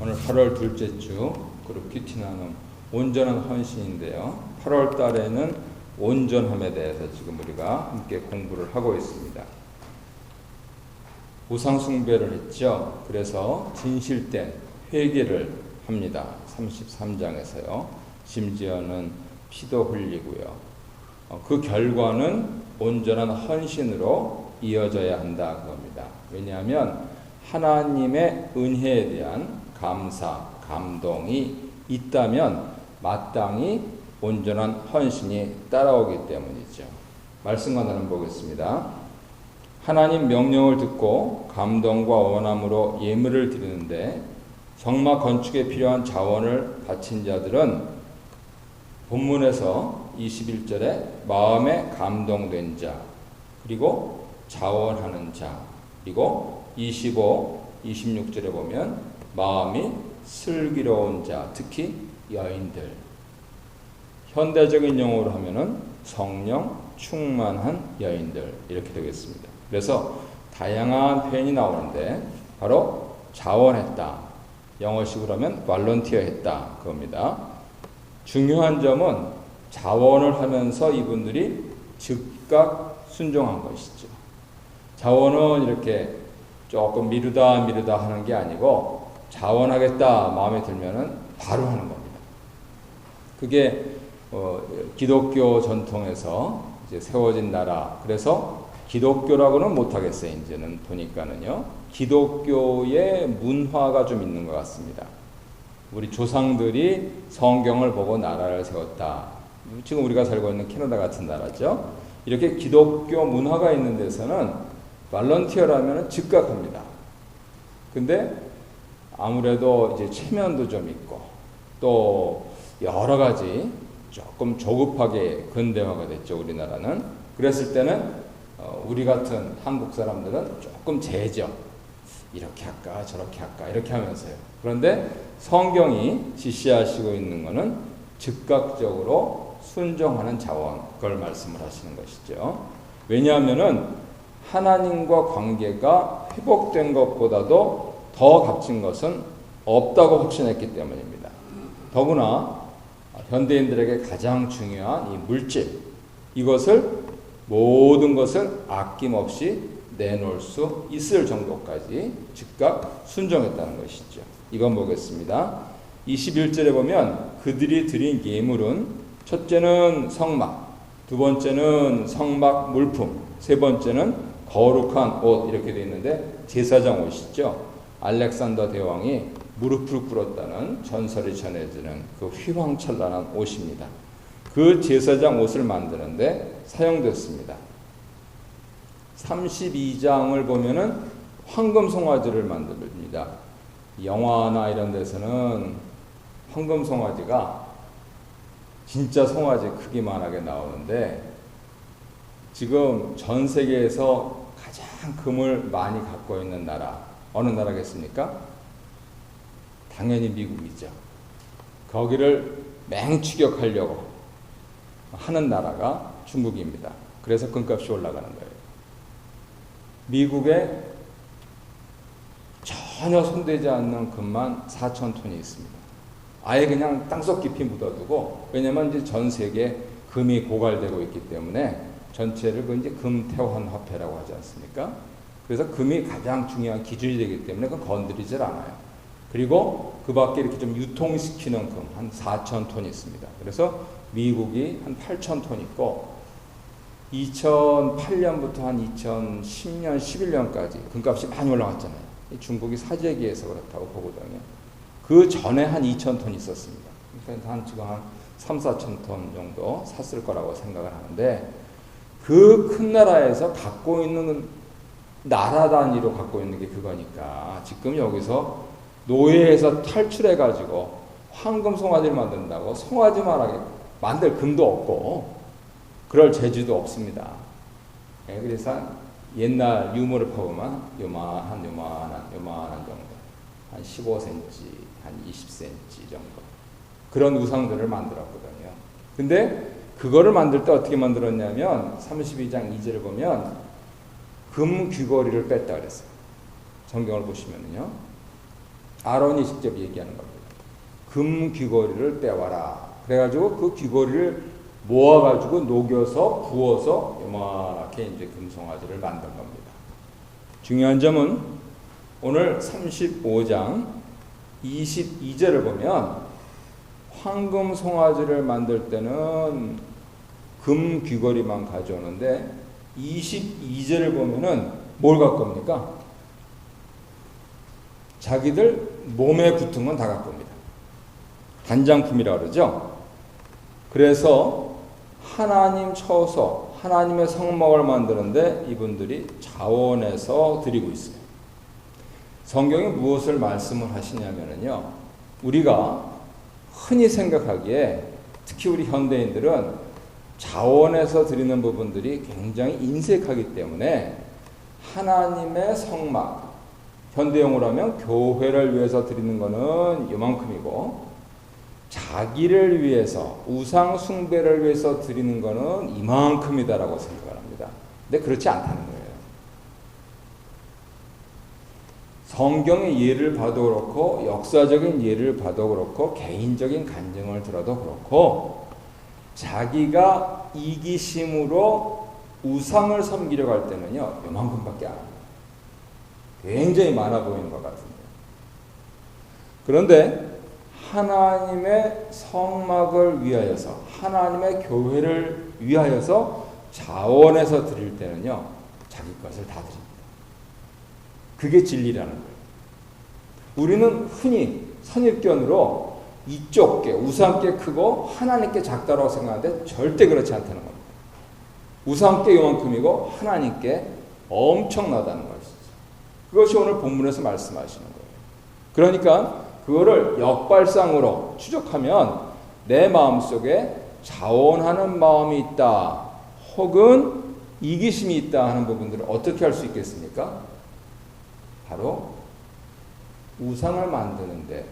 오늘 8월 둘째 주 그룹 큐티 나눔 온전한 헌신인데요. 8월 달에는 온전함에 대해서 지금 우리가 함께 공부를 하고 있습니다. 우상 숭배를 했죠. 그래서 진실된 회개를 합니다. 33장에서요. 심지어는 피도 흘리고요. 그 결과는 온전한 헌신으로 이어져야 한다 그겁니다. 왜냐하면 하나님의 은혜에 대한 감사, 감동이 있다면 마땅히 온전한 헌신이 따라오기 때문이죠. 말씀과 나눠 보겠습니다. 하나님 명령을 듣고 감동과 원함으로 예물을 드리는데 성막 건축에 필요한 자원을 바친 자들은 본문에서 21절에 마음에 감동된 자, 그리고 자원하는 자, 그리고 25, 26절에 보면 마음이 슬기로운 자, 특히 여인들. 현대적인 용어로 하면은 성령 충만한 여인들 이렇게 되겠습니다. 그래서 다양한 표현이 나오는데 바로 자원했다. 영어식으로 하면 volunteer했다 그겁니다. 중요한 점은 자원을 하면서 이분들이 즉각 순종한 것이죠. 자원은 이렇게 조금 미루다 하는 게 아니고 자원하겠다 마음에 들면은 바로 하는 겁니다. 그게 기독교 전통에서 이제 세워진 나라. 그래서 기독교라고는 못하겠어요. 이제는 보니까는요. 기독교의 문화가 좀 있는 것 같습니다. 우리 조상들이 성경을 보고 나라를 세웠다. 지금 우리가 살고 있는 캐나다 같은 나라죠. 이렇게 기독교 문화가 있는 데서는 발런티어라면 즉각합니다. 근데 아무래도 이제 체면도 좀 있고 또 여러 가지 조금 조급하게 근대화가 됐죠. 우리나라는. 그랬을 때는 우리 같은 한국 사람들은 조금 재죠. 이렇게 할까 저렇게 할까 이렇게 하면서요. 그런데 성경이 지시하시고 있는 것은 즉각적으로 순종하는 자원, 그걸 말씀을 하시는 것이죠. 왜냐하면은 하나님과 관계가 회복된 것보다도 더 값진 것은 없다고 확신했기 때문입니다. 더구나 현대인들에게 가장 중요한 이 물질, 이것을 모든 것을 아낌없이 내놓을 수 있을 정도까지 즉각 순종했다는 것이죠. 이건 보겠습니다. 21절에 보면 그들이 드린 예물은 첫째는 성막, 두 번째는 성막 물품, 세 번째는 거룩한 옷 이렇게 되어 있는데 제사장 옷이죠. 알렉산더 대왕이 무릎을 꿇었다는 전설이 전해지는 그 휘황찬란한 옷입니다. 그 제사장 옷을 만드는데 사용됐습니다. 32장을 보면은 황금 송아지를 만듭니다. 영화나 이런 데서는 황금 송아지가 진짜 송아지 크기만하게 나오는데 지금 전 세계에서 가장 금을 많이 갖고 있는 나라 어느 나라겠습니까? 당연히 미국이죠. 거기를 맹추격하려고 하는 나라가 중국입니다. 그래서 금값이 올라가는 거예요. 미국에 전혀 손대지 않는 금만 4,000톤이 있습니다. 아예 그냥 땅속 깊이 묻어두고, 왜냐면 이제 전 세계 금이 고갈되고 있기 때문에 전체를 그 이제 금태환 화폐라고 하지 않습니까? 그래서 금이 가장 중요한 기준이 되기 때문에 그건 건드리질 않아요. 그리고 그 밖에 이렇게 좀 유통시키는 금 한 4,000톤이 있습니다. 그래서 미국이 한 8,000톤 있고 2008년부터 한 2010년, 11년까지 금값이 많이 올라갔잖아요. 중국이 사재기에서 그렇다고 보거든요. 그 전에 한 2,000톤 있었습니다. 그러니까 지금 한 3,000~4,000톤 정도 샀을 거라고 생각을 하는데 그 큰 나라에서 갖고 있는 나라 단위로 갖고 있는 게 그거니까 지금 여기서 노예에서 탈출해가지고 황금 송아지를 만든다고 송아지만하게 만들 금도 없고 그럴 재주도 없습니다. 그래서 옛날 유물을 파보면 요만한 정도, 한 15cm, 한 20cm 정도 그런 우상들을 만들었거든요. 근데 그거를 만들 때 어떻게 만들었냐면 32장 2절을 보면 금 귀걸이를 뺐다 그랬어요. 성경을 보시면요. 아론이 직접 얘기하는 겁니다. 금 귀걸이를 빼와라. 그래가지고 그 귀걸이를 모아가지고 녹여서 부어서 요만하게 이제 금송아지를 만든 겁니다. 중요한 점은 오늘 35장 22절을 보면 황금 송아지를 만들 때는 금 귀걸이만 가져오는데 22절을 보면은 뭘 갖고 옵니까? 자기들 몸에 붙은 건 다 갖고 옵니다. 단장품이라 그러죠. 그래서 하나님 처소, 하나님의 성막을 만드는데 이분들이 자원해서 드리고 있어요. 성경이 무엇을 말씀을 하시냐면요, 우리가 흔히 생각하기에 특히 우리 현대인들은 자원해서 드리는 부분들이 굉장히 인색하기 때문에 하나님의 성막, 현대용으로 하면 교회를 위해서 드리는 것은 이만큼이고 자기를 위해서 우상 숭배를 위해서 드리는 것은 이만큼이다라고 생각을 합니다. 근데 그렇지 않다는 거예요. 성경의 예를 봐도 그렇고 역사적인 예를 봐도 그렇고 개인적인 간증을 들어도 그렇고 자기가 이기심으로 우상을 섬기려고 할 때는요 요만큼밖에 안 합니다. 굉장히 많아 보이는 것 같은데 그런데 하나님의 성막을 위하여서 하나님의 교회를 위하여서 자원해서 드릴 때는요 자기 것을 다 드립니다. 그게 진리라는 거예요. 우리는 흔히 선입견으로 이쪽 게 우상께 크고 하나님께 작다라고 생각하는데 절대 그렇지 않다는 겁니다. 우상께 요만큼이고 하나님께 엄청나다는 것이죠. 그것이 오늘 본문에서 말씀하시는 거예요. 그러니까 그거를 역발상으로 추적하면 내 마음속에 자원하는 마음이 있다 혹은 이기심이 있다 하는 부분들을 어떻게 할 수 있겠습니까? 바로 우상을 만드는데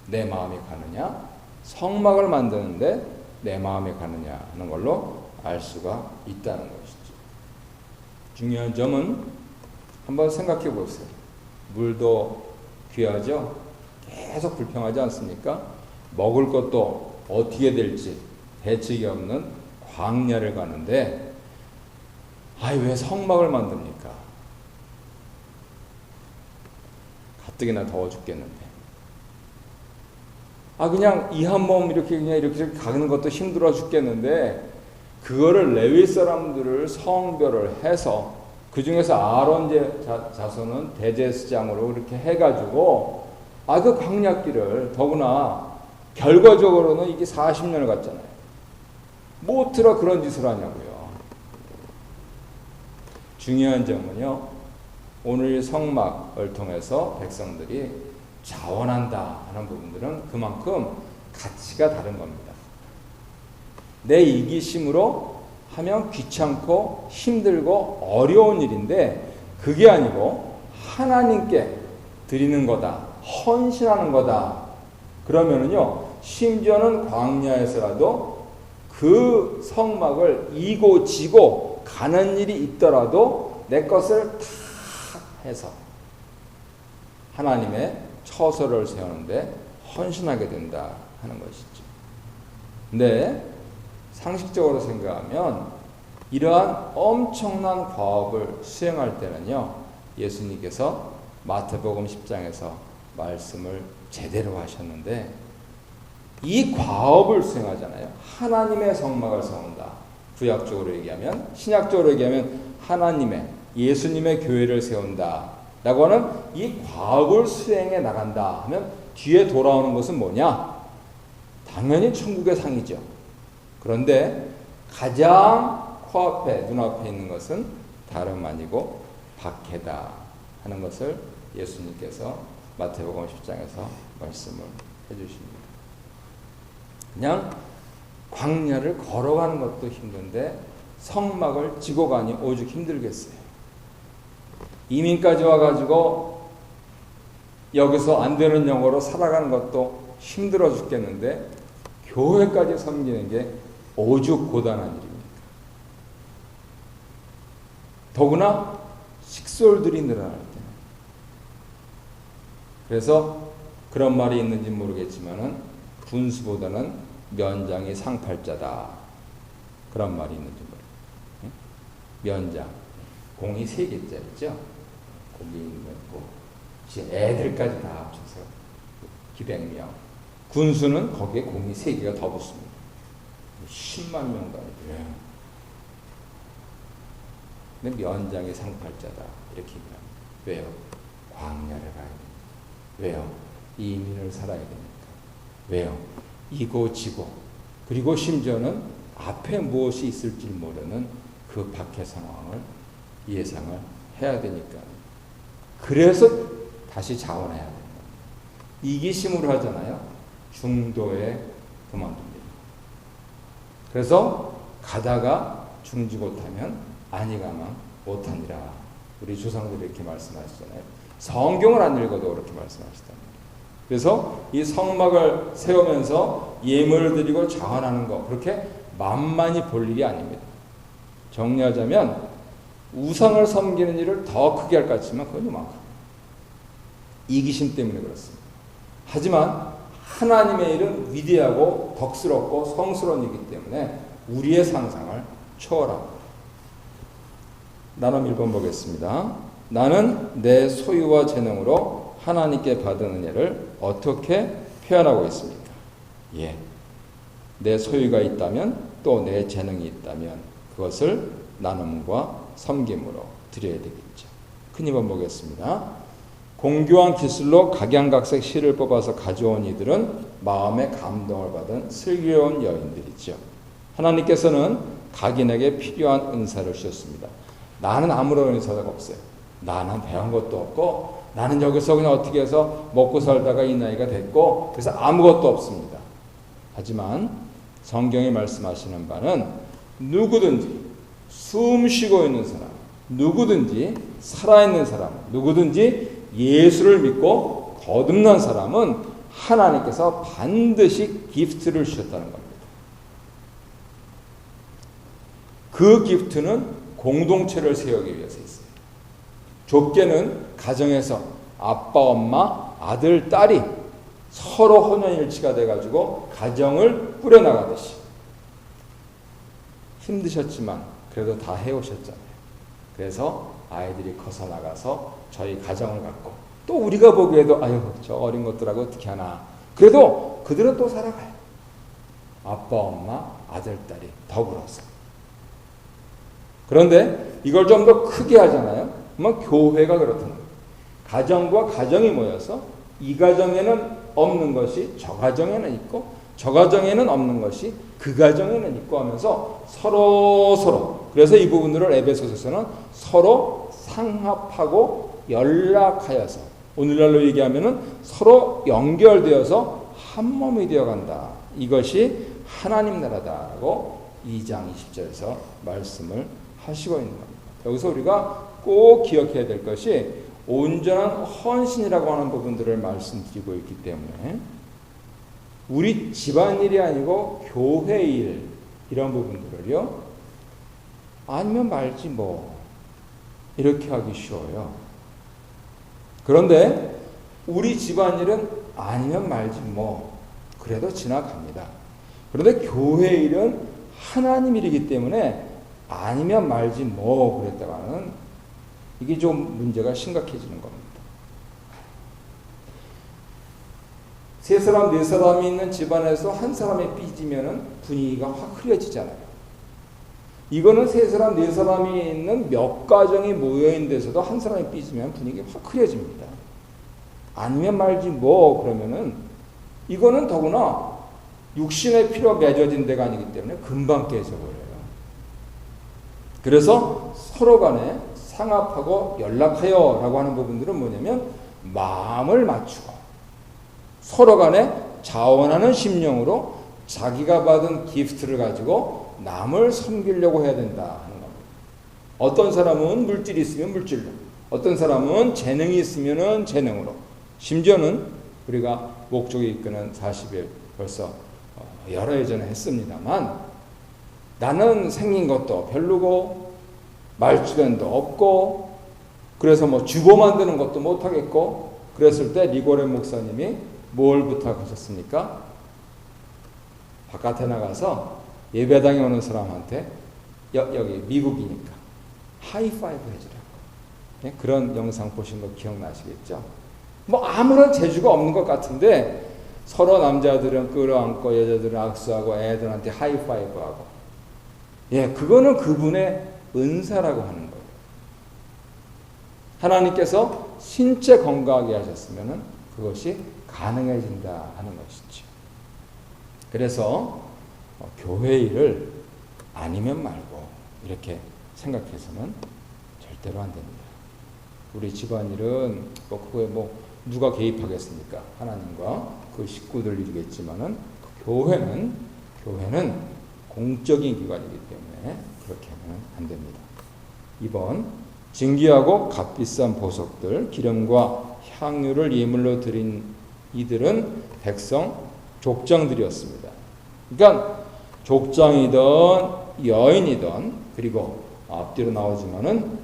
내 마음이 가느냐 성막을 만드는데 내 마음이 가느냐 하는 걸로 알 수가 있다는 것이죠. 중요한 점은 한번 생각해 보세요. 물도 귀하죠? 계속 불평하지 않습니까? 먹을 것도 어떻게 될지 대책이 없는 광야를 가는데 왜 성막을 만듭니까? 가뜩이나 더워 죽겠는데. 그냥 이 한 몸 이렇게 가는 것도 힘들어 죽겠는데 그거를 레위 사람들을 성별을 해서 그 중에서 아론 자손은 대제사장으로 그렇게 해가지고 그 광야길을 더구나 결과적으로는 이게 40년을 갔잖아요. 뭐 들어 그런 짓을 하냐고요. 중요한 점은요. 오늘 성막을 통해서 백성들이 자원한다 하는 부분들은 그만큼 가치가 다른 겁니다. 내 이기심으로 하면 귀찮고 힘들고 어려운 일인데 그게 아니고 하나님께 드리는 거다. 헌신하는 거다. 그러면은요, 심지어는 광야에서라도 그 성막을 이고 지고 가는 일이 있더라도 내 것을 다 해서 하나님의 처소를 세우는데 헌신하게 된다 하는 것이죠. 근데 상식적으로 생각하면 이러한 엄청난 과업을 수행할 때는요, 예수님께서 마태복음 10장에서 말씀을 제대로 하셨는데 이 과업을 수행하잖아요. 하나님의 성막을 세운다. 구약적으로 얘기하면, 신약적으로 얘기하면 하나님의 예수님의 교회를 세운다 라고 하는 이 과업을 수행해 나간다 하면 뒤에 돌아오는 것은 뭐냐? 당연히 천국의 상이죠. 그런데 가장 코앞에 눈앞에 있는 것은 다름 아니고 박해다 하는 것을 예수님께서 마태복음 10장에서 말씀을 해주십니다. 그냥 광야를 걸어가는 것도 힘든데 성막을 지고 가니 오죽 힘들겠어요. 이민까지 와가지고 여기서 안 되는 영어로 살아가는 것도 힘들어 죽겠는데 교회까지 섬기는 게 오죽 고단한 일입니까? 더구나 식솔들이 늘어날 때 그래서 그런 말이 있는지 모르겠지만은 군수보다는 면장이 상팔자다. 그런 말이 있는지 모르겠어요. 면장. 공이 3개짜리죠. 거기 있는 거. 애들까지 다 합쳐서 기백명. 군수는 거기에 공이 3개가 더 붙습니다. 10만 명 단위로요. 근데 면장이 상팔자다. 이렇게 얘기합니다. 왜요? 광야를 가야 됩니다. 왜요? 이민을 살아야 되니까. 왜요? 이고지고 그리고 심지어는 앞에 무엇이 있을지 모르는 그 밖의 상황을 예상을 해야 되니까. 그래서 다시 자원해야 됩니다. 이기심으로 하잖아요. 중도에 그만둡니다. 그래서 가다가 중지 못하면 아니가만 못하니라. 우리 조상들이 이렇게 말씀하시잖아요. 성경을 안 읽어도 그렇게 말씀하시단 말이에요. 그래서 이 성막을 세우면서 예물을 드리고 자원하는 거 그렇게 만만히 볼 일이 아닙니다. 정리하자면 우상을 섬기는 일을 더 크게 할 것 같지만 그건 요만큼. 이기심 때문에 그렇습니다. 하지만 하나님의 일은 위대하고 덕스럽고 성스러운 일이기 때문에 우리의 상상을 초월합니다. 나눔 1번 보겠습니다. 나는 내 소유와 재능으로 하나님께 받은 은혜를 어떻게 표현하고 있습니까? 예. 내 소유가 있다면 또 내 재능이 있다면 그것을 나눔과 섬김으로 드려야 되겠죠. 큰 2번 보겠습니다. 공교한 기술로 각양각색 실을 뽑아서 가져온 이들은 마음의 감동을 받은 슬기로운 여인들이죠. 하나님께서는 각인에게 필요한 은사를 주셨습니다. 나는 아무런 은사가 없어요. 나는 배운 것도 없고 나는 여기서 그냥 어떻게 해서 먹고 살다가 이 나이가 됐고 그래서 아무것도 없습니다. 하지만 성경이 말씀하시는 바는 누구든지 숨 쉬고 있는 사람, 누구든지 살아있는 사람, 누구든지 예수를 믿고 거듭난 사람은 하나님께서 반드시 기프트를 주셨다는 겁니다. 그 기프트는 공동체를 세우기 위해서 있어요. 좁게는 가정에서 아빠, 엄마, 아들, 딸이 서로 혼연일치가 돼가지고 가정을 꾸려나가듯이 힘드셨지만 그래도 다 해오셨잖아요. 그래서 아이들이 커서 나가서 저희 가정을 갖고 또 우리가 보기에도 아유 저 어린 것들하고 어떻게 하나 그래도 그들은 또 살아가요. 아빠, 엄마, 아들, 딸이 더불어서. 그런데 이걸 좀 더 크게 하잖아요. 그러면 교회가 그렇다는 거예요. 가정과 가정이 모여서 이 가정에는 없는 것이 저 가정에는 있고 저 가정에는 없는 것이 그 가정에는 있고 하면서 서로 그래서 이 부분들을 에베소서에서는 서로 상합하고 연락하여서 오늘날로 얘기하면은 서로 연결되어서 한 몸이 되어간다. 이것이 하나님 나라다라고 2장 20절에서 말씀을 하시고 있는 겁니다. 여기서 우리가 꼭 기억해야 될 것이 온전한 헌신이라고 하는 부분들을 말씀드리고 있기 때문에 우리 집안일이 아니고 교회 일 이런 부분들을요 아니면 말지 뭐 이렇게 하기 쉬워요. 그런데 우리 집안일은 아니면 말지 뭐 그래도 지나갑니다. 그런데 교회 일은 하나님 일이기 때문에 아니면 말지 뭐 그랬다가는 이게 좀 문제가 심각해지는 겁니다. 세 사람, 네 사람이 있는 집안에서 한 사람이 삐지면은 분위기가 확 흐려지잖아요. 이거는 세 사람, 네 사람이 있는 몇 가정이 모여있는 데서도 한 사람이 삐지면 분위기가 확 흐려집니다. 아니면 말지 뭐 그러면은 이거는 더구나 육신의 피로 맺어진 데가 아니기 때문에 금방 깨져버려요. 그래서 서로 간에 상합하고 연락하여 라고 하는 부분들은 뭐냐면 마음을 맞추고 서로 간에 자원하는 심령으로 자기가 받은 기프트를 가지고 남을 섬기려고 해야 된다 하는 겁니다. 어떤 사람은 물질이 있으면 물질로, 어떤 사람은 재능이 있으면 재능으로, 심지어는 우리가 목적이 이끄는 40일 벌써 여러 해 전에 했습니다만 나는 생긴 것도 별로고 말주변도 없고 그래서 뭐 주보 만드는 것도 못하겠고 그랬을 때 리고렌 목사님이 뭘 부탁하셨습니까? 바깥에 나가서 예배당에 오는 사람한테 여기 미국이니까 하이파이브 해주라고. 네? 그런 영상 보신 거 기억나시겠죠? 뭐 아무런 재주가 없는 것 같은데 서로 남자들은 끌어안고 여자들은 악수하고 애들한테 하이파이브하고, 예, 그거는 그분의 은사라고 하는 거예요. 하나님께서 신체 건강하게 하셨으면 그것이 가능해진다 하는 것이죠. 그래서 교회 일을 아니면 말고 이렇게 생각해서는 절대로 안 됩니다. 우리 집안일은 그거에 누가 개입하겠습니까? 하나님과 그 식구들 일이겠지만은 교회는 공적인 기관이기 때문에 그렇게 하면 안 됩니다. 2번, 진귀하고 값비싼 보석들, 기름과 향유를 예물로 드린 이들은 백성 족장들이었습니다. 그러니까 족장이든 여인이든, 그리고 앞뒤로 나오지만은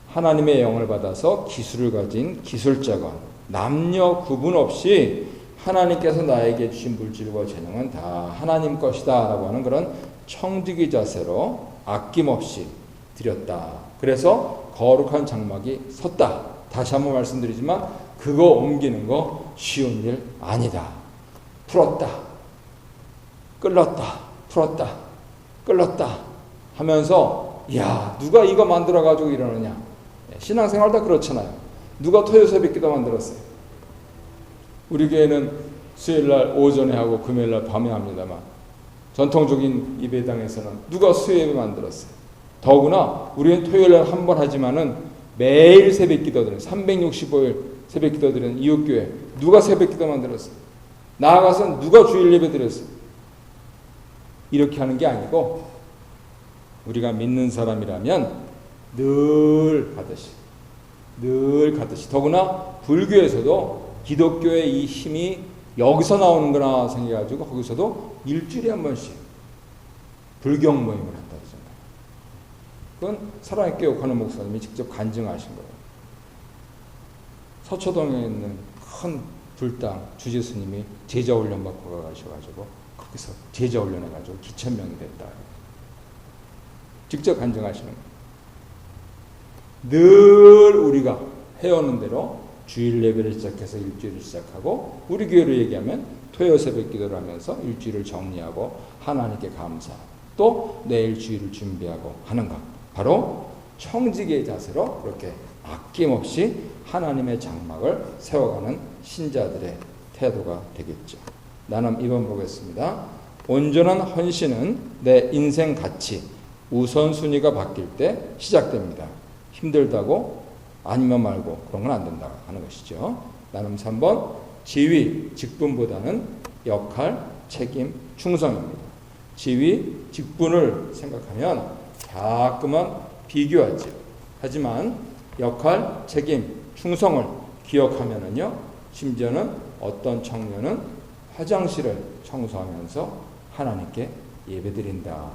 하나님의 영을 받아서 기술을 가진 기술자건 남녀 구분 없이 하나님께서 나에게 주신 물질과 재능은 다 하나님 것이다 라고 하는 그런 청지기 자세로 아낌없이 드렸다. 그래서 거룩한 장막이 섰다. 다시 한번 말씀드리지만 그거 옮기는 거 쉬운 일 아니다. 풀었다, 끌렀다, 풀었다, 끌렀다 하면서, 야, 누가 이거 만들어 가지고 이러느냐. 신앙생활 다 그렇잖아요. 누가 토요 새벽 기도 만들었어요? 우리 교회는 수요일날 오전에 하고 금요일날 밤에 합니다만, 전통적인 예배당에서는 누가 수요예배 만들었어요? 더구나 우리는 토요일날 한 번 하지만은 매일 새벽 기도드리는 365일 새벽 기도드리는 이웃교회, 누가 새벽 기도 만들었어요? 나아가서 누가 주일 예배 드렸어요? 이렇게 하는 게 아니고, 우리가 믿는 사람이라면 늘 가듯이, 더구나 불교에서도 기독교의 이 힘이 여기서 나오는구나 생각해가지고 거기서도 일주일에 한 번씩 불경 모임을 한다 그러잖아요. 그건 살아있게 교육하는 목사님이 직접 간증하신 거예요. 서초동에 있는 큰 불당 주지스님이 제자훈련 받고 가셔가지고 거기서 제자훈련해가지고 기천명이 됐다. 직접 간증하시는 거예요. 늘 우리가 해오는 대로 주일 예배를 시작해서 일주일을 시작하고, 우리 교회로 얘기하면 토요 새벽 기도를 하면서 일주일을 정리하고 하나님께 감사, 또 내일 주일을 준비하고 하는 것, 바로 청지기의 자세로 그렇게 아낌없이 하나님의 장막을 세워가는 신자들의 태도가 되겠죠. 나는 2번 보겠습니다. 온전한 헌신은 내 인생 가치, 우선순위가 바뀔 때 시작됩니다. 힘들다고 아니면 말고 그런 건 안 된다 하는 것이죠. 나눔 3번, 지위, 직분보다는 역할, 책임, 충성입니다. 지위, 직분을 생각하면 가끔은 비교하죠. 하지만 역할, 책임, 충성을 기억하면은요, 심지어는 어떤 청년은 화장실을 청소하면서 하나님께 예배드린다.